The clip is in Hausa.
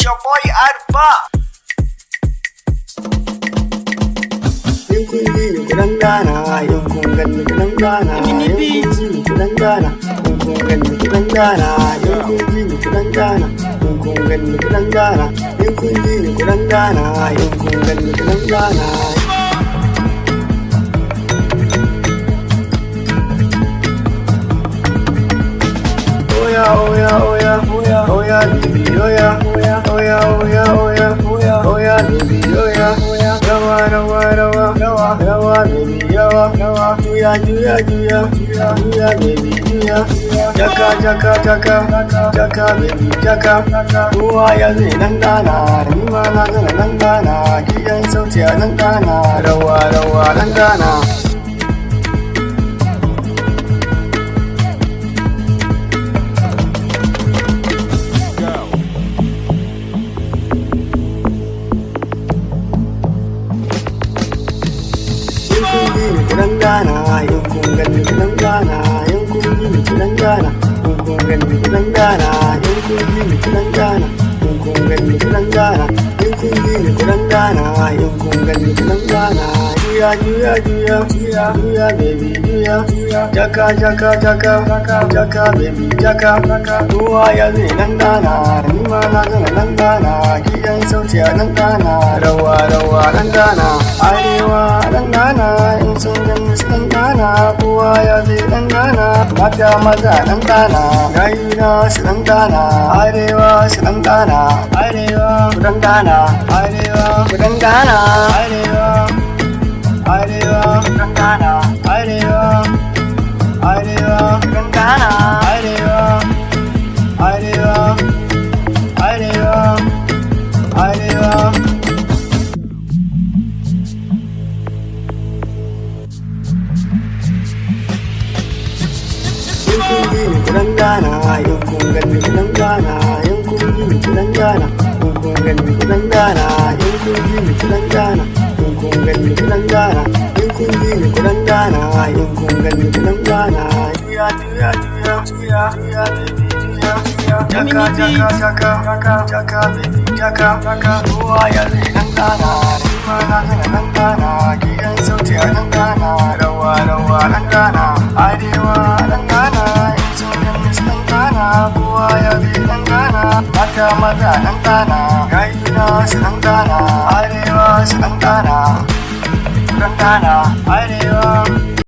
It's your boy Arbah. Yung kun ji ni kudan gana, yung kun gan ni kudan gana, yung kun ji ni kudan gana, yung kun gan ni kudan gana, yung kun ji ni kudan gana, yung kun gan ni kudan gana, yung kun ji ni kudan gana, yung kun gan ni kudan gana. Oya oya oya oya oya baby oya oya oya oya oya oya oya baby oya oya rawa rawa rawa rawa rawa baby rawa rawa juya juya juya juya juya baby juya jaka jaka jaka jaka baby jaka kowa ya zai dangana ni ma na zana dangana gidan sauti a dangana rawa rawa dangana. Kudan gana, yung kun gan ni kudan gana, yung kun ji ni kudan gana, yung kun gan ni kudan gana, yung kun ji ni kudan gana, yung kun gan ni kudan gana, yung kun ji ni kudan gana, yung kun gan ni kudan gana. Juya juya juya juya juya baby juya juya jaka jaka jaka jaka jaka baby jaka kowa ya zai dangana ni ma na zana dangana gidan sauti a dangana rawa rawa dangana arewa dangana in sun gani su dangana kowa ya zai dangana mata maza dangana gayuna su dangana arewa su dangana arewa ku dangana arewa ku dangana arewa arewa ku dangana arewa arewa ku dangana arewa arewa arewa arewa. Yung kun ji ni kudan gana, yung kun gan ni kudan gana, yung kun ji ni kudan gana, yung kun gan ni kudan gana, yung kun ji ni kudan gana, yung kun gan ni kudan gana, yung kun ji ni kudan gana, yung kun gan ni kudan gana. Juya juya juya juya juya baby juya juya jaka jaka jaka jaka jaka baby jaka kowa ya zai dangana ni ma na zana dangana gidan sauti a dangana rawa rawa dangana arewa dangana in sun gani su dangana kowa ya zai dangana mata maza dangana gayuna su dangana arewa su dangana arewa